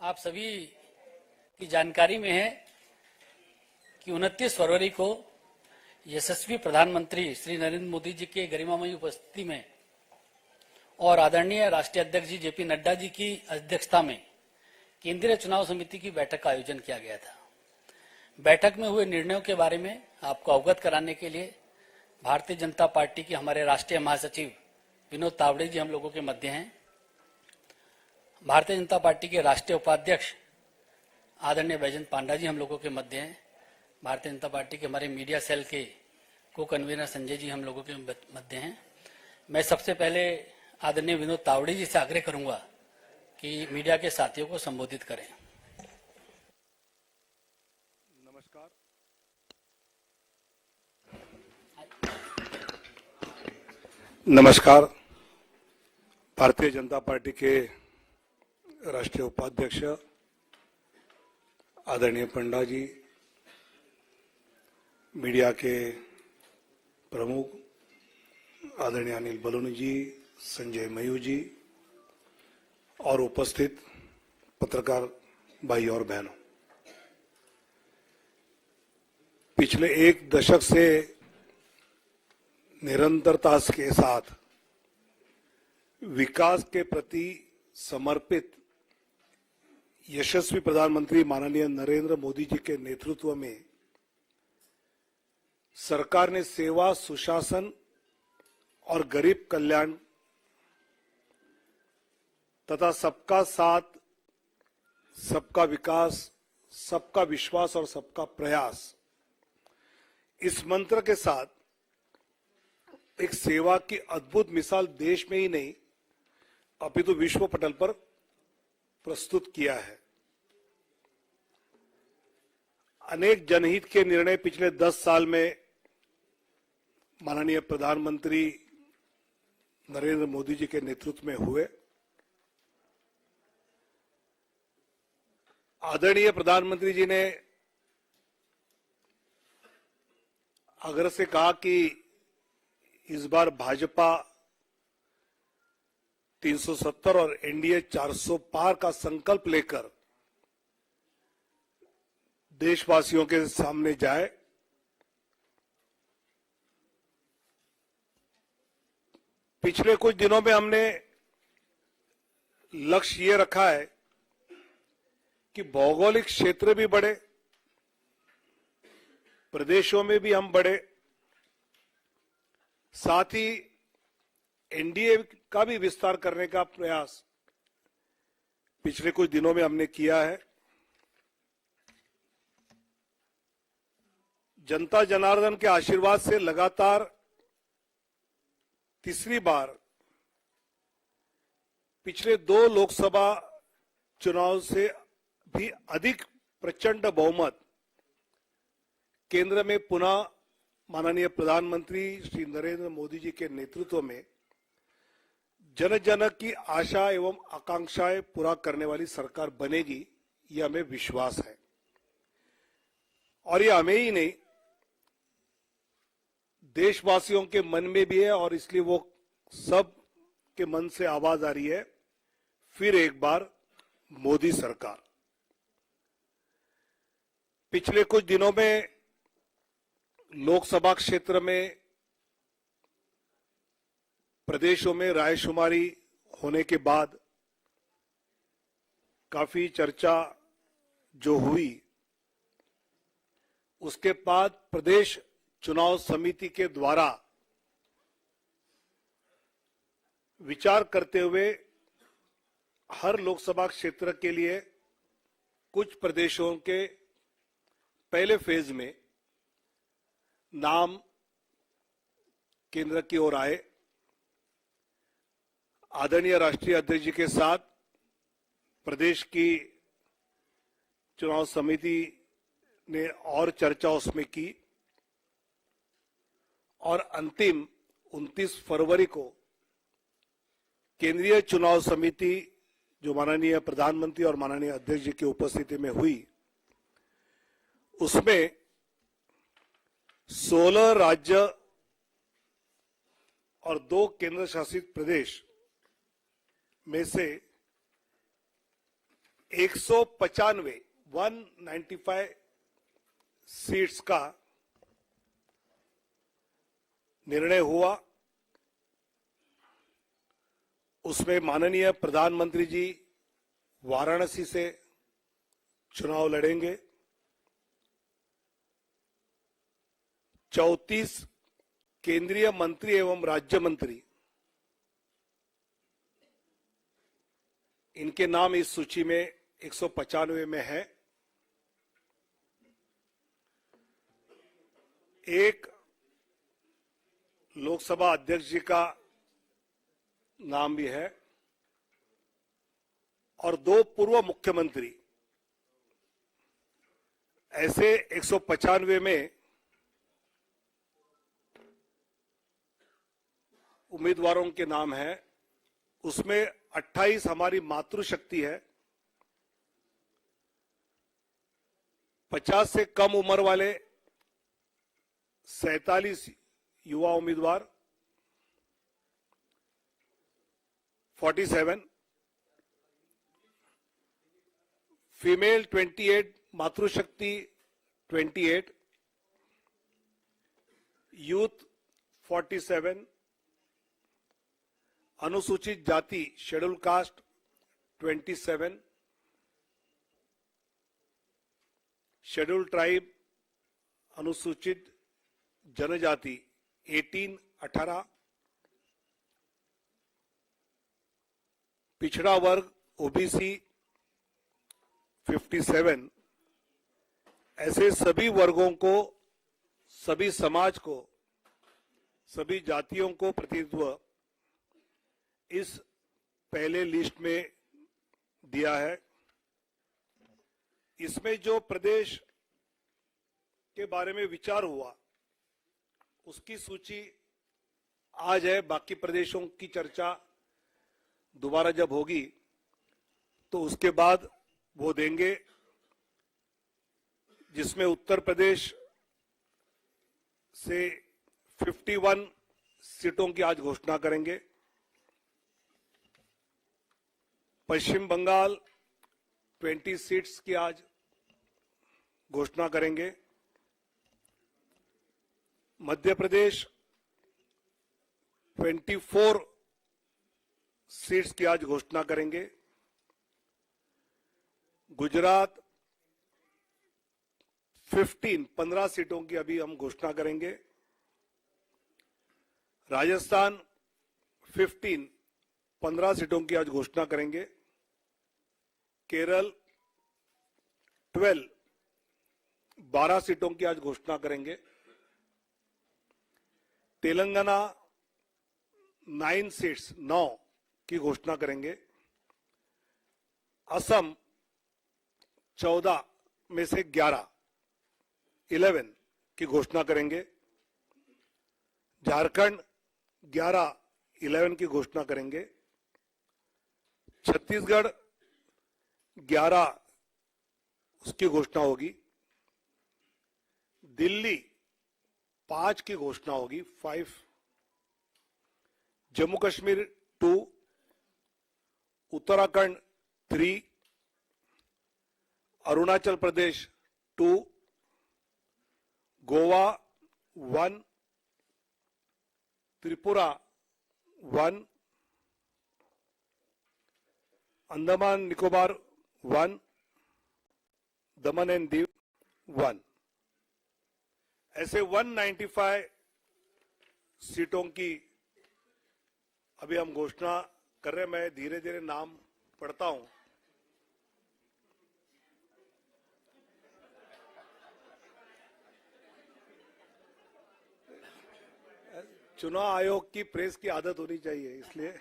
आप सभी की जानकारी में है कि 29 फरवरी को यशस्वी प्रधानमंत्री श्री नरेंद्र मोदी जी के गरिमामयी उपस्थिति में और आदरणीय राष्ट्रीय अध्यक्ष जी जेपी नड्डा जी की अध्यक्षता में केंद्रीय चुनाव समिति की बैठक का आयोजन किया गया था। बैठक में हुए निर्णयों के बारे में आपको अवगत कराने के लिए भारतीय जनता पार्टी के हमारे राष्ट्रीय महासचिव विनोद तावड़े जी हम लोगों के मध्य हैं। भारतीय जनता पार्टी के राष्ट्रीय उपाध्यक्ष आदरणीय बैजयंत पांडा जी हम लोगों के मध्य हैं। भारतीय जनता पार्टी के हमारे मीडिया सेल के को कन्वीनर संजय जी हम लोगों के मध्य हैं। मैं सबसे पहले आदरणीय विनोद तावड़े जी से आग्रह करूंगा कि मीडिया के साथियों को संबोधित करें। नमस्कार। भारतीय जनता पार्टी के राष्ट्रीय उपाध्यक्ष आदरणीय पंडा जी, मीडिया के प्रमुख आदरणीय अनिल बलूनी जी, संजय मयूर जी और उपस्थित पत्रकार भाई और बहनों, पिछले एक दशक से निरंतरता के साथ विकास के प्रति समर्पित यशस्वी प्रधानमंत्री माननीय नरेंद्र मोदी जी के नेतृत्व में सरकार ने सेवा, सुशासन और गरीब कल्याण तथा सबका साथ, सबका विकास, सबका विश्वास और सबका प्रयास, इस मंत्र के साथ एक सेवा की अद्भुत मिसाल देश में ही नहीं अपितु विश्व पटल पर प्रस्तुत किया है। अनेक जनहित के निर्णय पिछले 10 साल में माननीय प्रधानमंत्री नरेंद्र मोदी जी के नेतृत्व में हुए। आदरणीय प्रधानमंत्री जी ने आग्रह से कहा कि इस बार भाजपा 370 और एनडीए 400 पार का संकल्प लेकर देशवासियों के सामने जाए। पिछले कुछ दिनों में हमने लक्ष्य ये रखा है कि भौगोलिक क्षेत्र भी बढ़े, प्रदेशों में भी हम बढ़े, साथ ही एनडीए का भी विस्तार करने का प्रयास पिछले कुछ दिनों में हमने किया है। जनता जनार्दन के आशीर्वाद से लगातार तीसरी बार पिछले 2 लोकसभा चुनाव से भी अधिक प्रचंड बहुमत केंद्र में पुनः माननीय प्रधानमंत्री श्री नरेंद्र मोदी जी के नेतृत्व में जन जन की आशा एवं आकांक्षाएं पूरा करने वाली सरकार बनेगी, यह हमें विश्वास है। और यह हमें ही नहीं, देशवासियों के मन में भी है और इसलिए वो सब के मन से आवाज आ रही है, फिर एक बार मोदी सरकार। पिछले कुछ दिनों में लोकसभा क्षेत्र में प्रदेशों में रायशुमारी होने के बाद काफी चर्चा जो हुई, उसके बाद प्रदेश चुनाव समिति के द्वारा विचार करते हुए हर लोकसभा क्षेत्र के लिए कुछ प्रदेशों के पहले फेज में नाम केंद्र की ओर आए। आदरणीय राष्ट्रीय अध्यक्ष जी के साथ प्रदेश की चुनाव समिति ने और चर्चा उसमें की और अंतिम 29 फरवरी को केंद्रीय चुनाव समिति जो माननीय प्रधानमंत्री और माननीय अध्यक्ष जी की उपस्थिति में हुई, उसमें 16 राज्य और 2 केंद्र शासित प्रदेश में से 195 सीट्स का निर्णय हुआ। उसमें माननीय प्रधानमंत्री जी वाराणसी से चुनाव लड़ेंगे। 34 केंद्रीय मंत्री एवं राज्य मंत्री, इनके नाम इस सूची में 195 में है। एक लोकसभा अध्यक्ष जी का नाम भी है और 2 पूर्व मुख्यमंत्री। ऐसे 195 में उम्मीदवारों के नाम हैं। उसमें 28 हमारी मातृशक्ति है। 50 से कम उम्र वाले 47 युवा उम्मीदवार, 47 फीमेल 28, मातृशक्ति 28, यूथ 47, अनुसूचित जाति शेड्यूल कास्ट 27, शेड्यूल ट्राइब अनुसूचित जनजाति 18, पिछड़ा वर्ग ओबीसी 57। ऐसे सभी वर्गों को, सभी समाज को, सभी जातियों को प्रतिनिधित्व इस पहले लिस्ट में दिया है। इसमें जो प्रदेश के बारे में विचार हुआ उसकी सूची आज है। बाकी प्रदेशों की चर्चा दोबारा जब होगी तो उसके बाद वो देंगे, जिसमें उत्तर प्रदेश से 51 सीटों की आज घोषणा करेंगे। पश्चिम बंगाल 20 सीट्स की आज घोषणा करेंगे। मध्य प्रदेश 24 सीट्स की आज घोषणा करेंगे। गुजरात 15 सीटों की अभी हम घोषणा करेंगे। राजस्थान 15 सीटों की आज घोषणा करेंगे। केरल 12 सीटों की आज घोषणा करेंगे। तेलंगाना 9 सीट्स 9 की घोषणा करेंगे। असम 14 में से 11 की घोषणा करेंगे। झारखंड 11 की घोषणा करेंगे। छत्तीसगढ़ 11 उसकी घोषणा होगी। दिल्ली 5 की घोषणा होगी, 5। जम्मू कश्मीर 2, उत्तराखंड 3, अरुणाचल प्रदेश 2, गोवा 1, त्रिपुरा 1, अंडमान निकोबार 1, दमन एंड दीव 1। ऐसे 195 सीटों की अभी हम घोषणा कर रहे हैं। मैं धीरे धीरे नाम पढ़ता हूं। चुनाव आयोग की प्रेस की आदत होनी चाहिए, इसलिए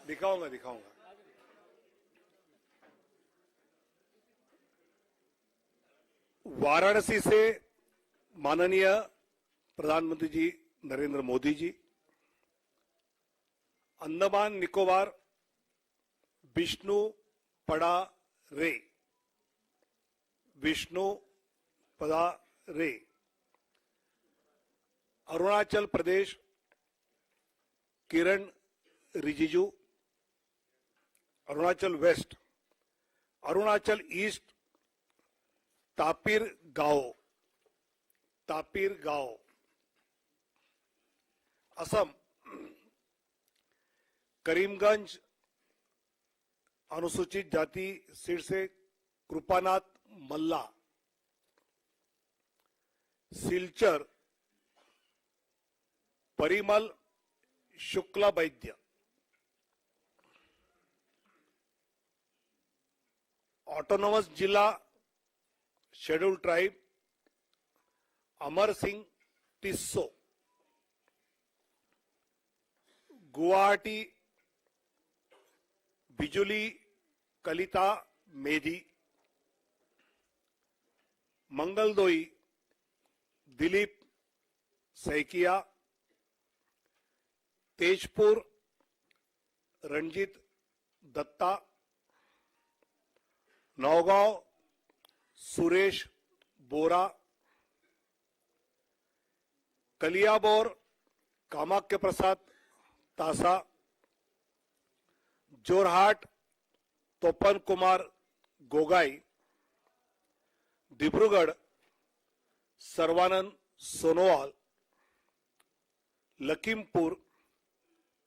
दिखाऊंगा। वाराणसी से माननीय प्रधानमंत्री जी नरेंद्र मोदी जी। अंडमान निकोबार विष्णु पड़ा रे, अरुणाचल प्रदेश किरण रिजिजू, अरुणाचल वेस्ट, अरुणाचल ईस्ट तापिर गाओ, असम करीमगंज अनुसूचित जाति सीट से कृपानाथ मल्ला, सिलचर परिमल शुक्ला वैद्य, ऑटोनोमस जिला शेड्यूल ट्राइब अमर सिंह टिस्सो, गुवाहाटी बिजुली कलिता मेधी, मंगलदोई दिलीप सैकिया, तेजपुर रंजीत दत्ता, नौगांव सुरेश बोरा, कलियाबोर कामाख्य प्रसाद तासा, जोरहाट तोपन कुमार गोगाई, डिब्रूगढ़ सर्वानंद सोनोवाल, लखीमपुर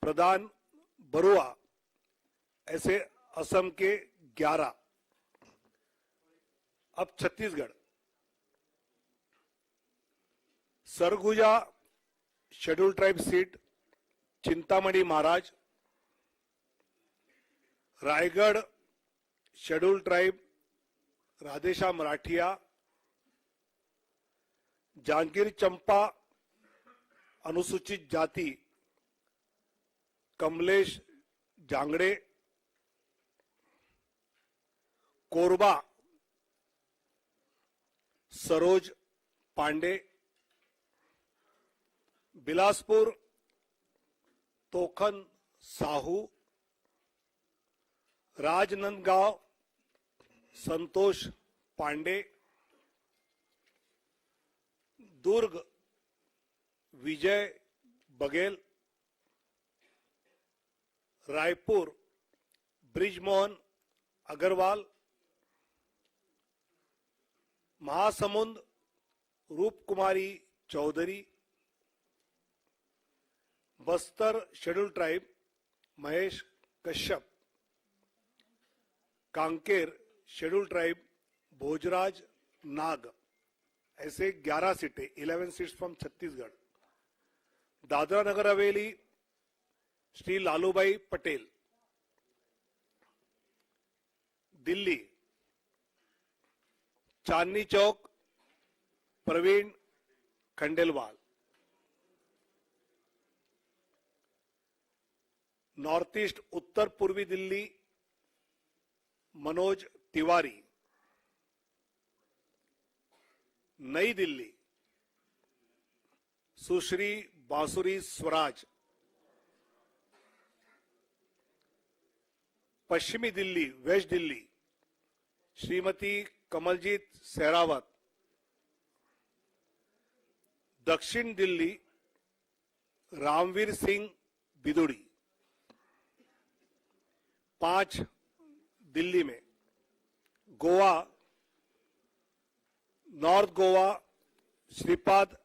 प्रधान बरुआ, ऐसे असम के 11। अब Chhattisgarh, Surguja schedule tribe seat Chintamani Maharaj, Raigarh schedule tribe Radheshyam Rathiya, Janjgir Champa अनुसूचित जाति कमलेश जांगड़े, कोरबा सरोज पांडे, बिलासपुर तोखन साहू, राजनांदगांव संतोष पांडे, दुर्ग Vijay Baghel, Raipur Brijmohan Agrawal, Mahasamund Roop Kumari Chaudhary, Bastar schedule tribe Mahesh Kashyap, Kanker schedule tribe Bhojraj Nag, ऐसे 11 सीटें, 11 seats from Chhattisgarh. Dadra Nagar Haveli Shri Lalubhai Patel, Delhi Chandni Chowk Praveen Khandelwal, north east उत्तर पूर्वी दिल्ली मनोज तिवारी, नई दिल्ली सुश्री बांसुरी स्वराज, पश्चिमी दिल्ली वेस्ट दिल्ली श्रीमती कमलजीत सहरावत, दक्षिण दिल्ली रामवीर सिंह बिदुड़ी, 5 दिल्ली में गोवा नॉर्थ गोवा श्रीपाद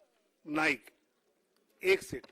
नाइक 1 सीट,